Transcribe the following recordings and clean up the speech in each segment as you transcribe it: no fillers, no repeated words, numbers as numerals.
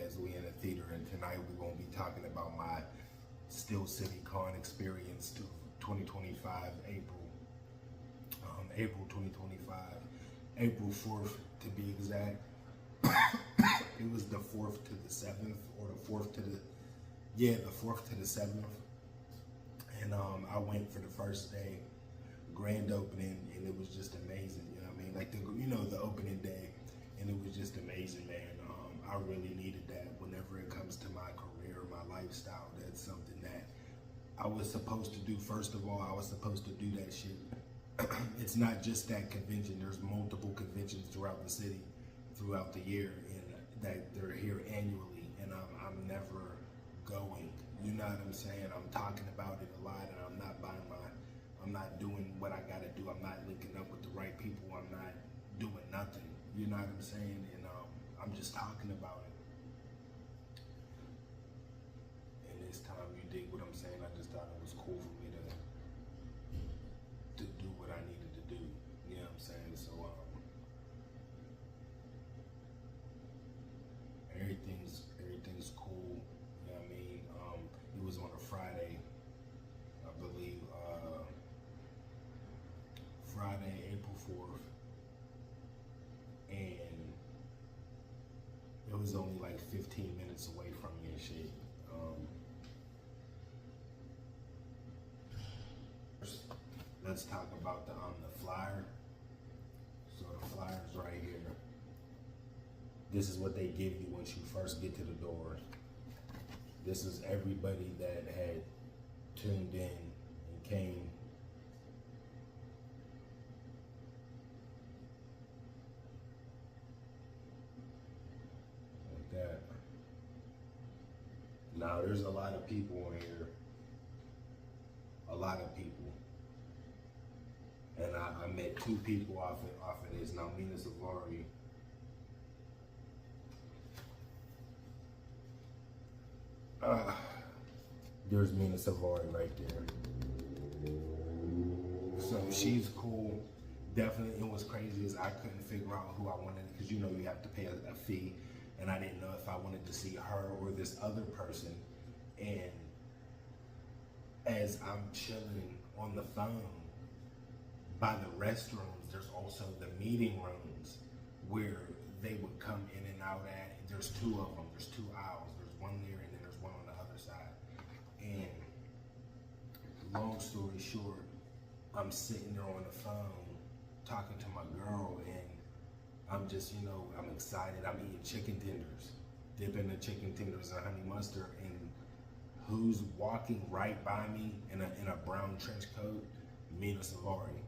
as we in the theater, and tonight we're going to be talking about my Steel City Con experience to 2025 April 2025, April 4th to be exact. It was the 4th to the 7th, or the 4th to the 4th to the 7th. And I went for the first day, grand opening, and it was just amazing. You know what I mean? Like the opening day, and it was just amazing, man. I really needed that whenever it comes to my career, my lifestyle. That's something that I was supposed to do. First of all, I was supposed to do that shit. It's not just that convention. There's multiple conventions throughout the city, throughout the year, and that they're here annually, and I'm never going. You know what I'm saying? I'm talking about it a lot, and I'm not doing what I gotta do. I'm not linking up with the right people. I'm not doing nothing. You know what I'm saying? And I'm just talking about it. And this time, you dig what I'm saying? I just thought it was cool for me to do what I needed to do. You know what I'm saying? So everything's cool. You know what I mean? It was on a Friday, I believe. Friday, April 4th, and it was only like 15 minutes away from me and shit. Let's talk about the flyer. So the flyer's right here. This is what they give you once you first get to the door. This is everybody that had tuned in and came. Like that. Now there's a lot of people on here. A lot of people. And I met two people off of this. Now Mena Suvari. There's Mena Suvari right there. So she's cool. Definitely, it was crazy as I couldn't figure out who I wanted, because you know you have to pay a fee, and I didn't know if I wanted to see her or this other person. And as I'm chilling on the phone, by the restrooms, there's also the meeting rooms where they would come in and out at. There's two of them. There's two aisles. There's one there, and then there's one on the other side. And long story short, I'm sitting there on the phone talking to my girl, and I'm just, I'm excited. I'm eating chicken tenders, dipping the chicken tenders in honey mustard, and who's walking right by me in a brown trench coat? Mena Suvari.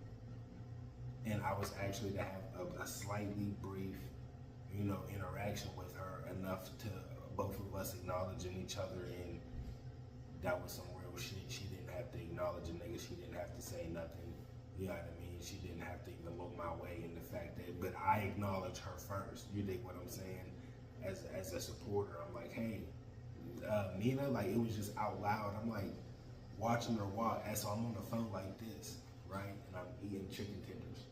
And I was actually to have a slightly brief, interaction with her, enough to both of us acknowledging each other, and that was some real shit. She didn't have to acknowledge a nigga. She didn't have to say nothing. You know what I mean? She didn't have to even look my way in the fact that, but I acknowledged her first. You dig what I'm saying? As a supporter, I'm like, hey, Mena, like, it was just out loud. I'm like watching her walk, and so I'm on the phone like this, right? And I'm eating chicken tenders.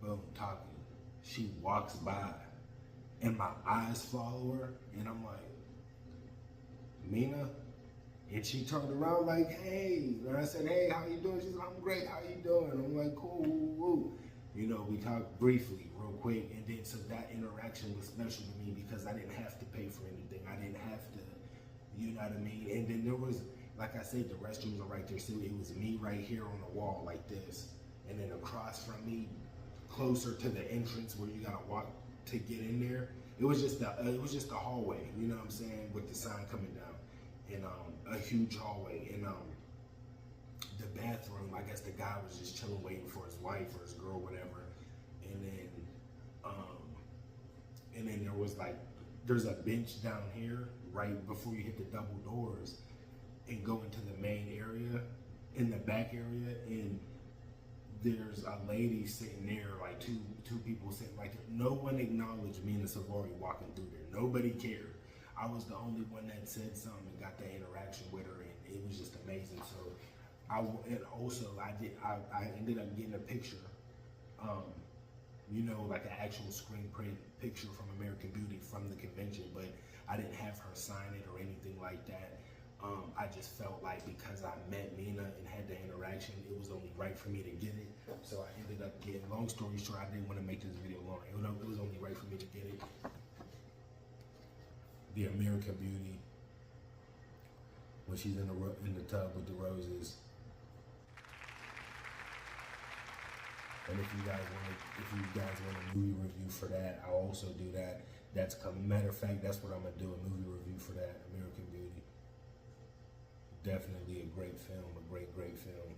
Boom, talking. She walks by, and my eyes follow her, and I'm like, Mena? And she turned around like, hey. And I said, hey, how you doing? She's like, I'm great, how you doing? I'm like, cool, woo, woo. We talked briefly, real quick, and then so that interaction was special to me because I didn't have to pay for anything. I didn't have to, you know what I mean? And then there was, like I said, the restrooms are right there, so it was me right here on the wall like this, and then across from me, closer to the entrance where you gotta walk to get in there. It was just a hallway, you know what I'm saying, with the sign coming down, and a huge hallway. And the bathroom, I guess the guy was just chilling, waiting for his wife or his girl, whatever. And then there was there's a bench down here right before you hit the double doors and go into the main area, in the back area, and there's a lady sitting there, like two people sitting right there. No one acknowledged Mena Suvari walking through there. Nobody cared. I was the only one that said something and got that interaction with her, and it was just amazing. So I ended up getting a picture, like an actual screen print picture from American Beauty from the convention, but I didn't have her sign it or anything like that. I just felt like because I met Mena and had the interaction, it was only right for me to get it. So I ended up getting, long story short, I didn't want to make this video long. It was only right for me to get it. The American Beauty, when she's in the tub with the roses. And if you guys want a movie review for that, I'll also do that. That's coming. Matter of fact, that's what I'm gonna do, a movie review for that, American Beauty. Definitely a great film, a great film.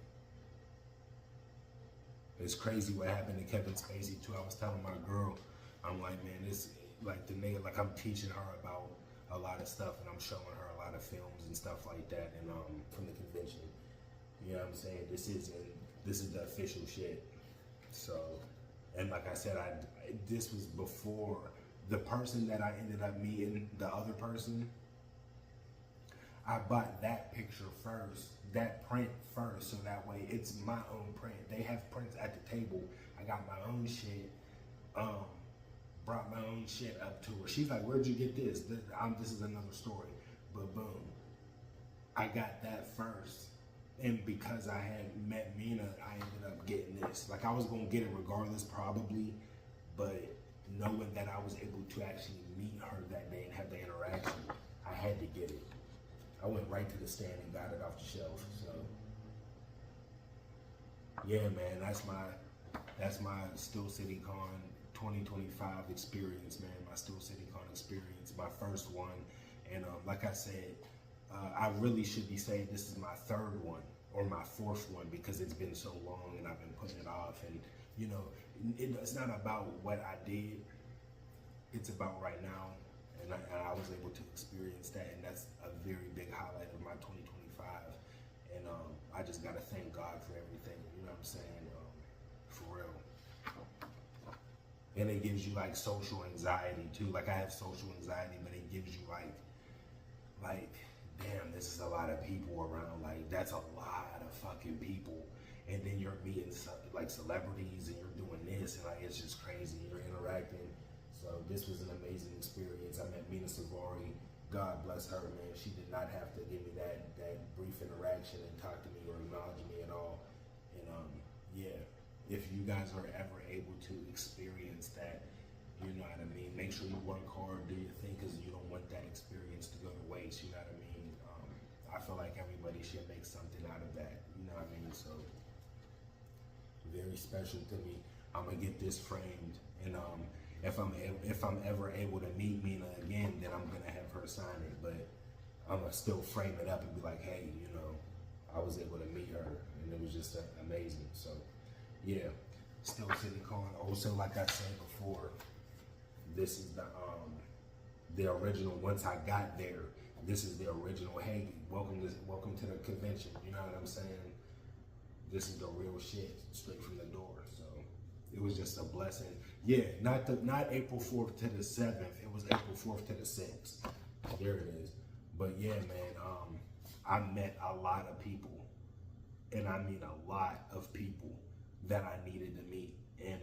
It's crazy what happened to Kevin Spacey too. I was telling my girl, I'm like, man, this, like the nigga, like I'm teaching her about a lot of stuff and I'm showing her a lot of films and stuff like that, and from the convention. You know what I'm saying? This is the official shit. So, and like I said, this was before the person that I ended up meeting, the other person. I bought that picture first, that print first, so that way it's my own print. They have prints at the table. I got my own shit, brought my own shit up to her. She's like, where'd you get this? This is another story, but boom. I got that first. And because I had met Mena, I ended up getting this. Like I was gonna get it regardless probably, but knowing that I was able to actually meet her that day and have the interaction, I had to get it. I went right to the stand and got it off the shelf. So yeah, man, that's my Still City Con 2025 experience, man. My Still City Con experience, my first one. And like I said, I really should be saying this is my third one or my fourth one because it's been so long and I've been putting it off. And you know, it's not about what I did, it's about right now. And I was able to experience that, and that's a very big highlight of my 2025. And I just gotta thank God for everything, you know what I'm saying, for real. And it gives you like social anxiety too. Like I have social anxiety, but it gives you like, damn, this is a lot of people around. Like that's a lot of fucking people. And then you're meeting like celebrities and you're doing this and like, it's just crazy. You're interacting. So this was an amazing experience. I met Mena Suvari. God bless her, man. She did not have to give me that brief interaction and talk to me or acknowledge me at all. And yeah, if you guys are ever able to experience that, you know what I mean, make sure you work hard, do your thing, because you don't want that experience to go to waste, you know what I mean? I feel like everybody should make something out of that, you know what I mean? So very special to me. I'm gonna get this framed, and if I'm ever able to meet Mena again, then I'm gonna have her sign it. But I'm gonna still frame it up and be like, hey, you know, I was able to meet her, and it was just amazing. So yeah, Still City Con. Also, like I said before, this is the original. Once I got there, this is the original. Hey, welcome to the convention. You know what I'm saying? This is the real shit, straight from the door. So it was just a blessing. Yeah, not April 4th to the 7th. It was April 4th to the 6th. There it is. But yeah, man, I met a lot of people, and I mean a lot of people that I needed to meet, and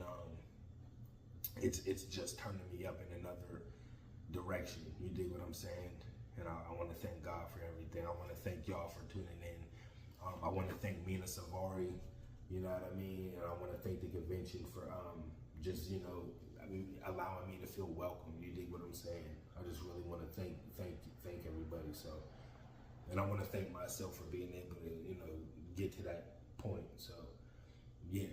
it's just turning me up in another direction. You dig what I'm saying? And I want to thank God for everything. I want to thank y'all for tuning in. I want to thank Mena Suvari, you know what I mean? And I want to thank the convention for just, you know, I mean, allowing me to feel welcome. You dig what I'm saying? I just really want to thank everybody. So, and I want to thank myself for being able to, you know, get to that point. So, yeah.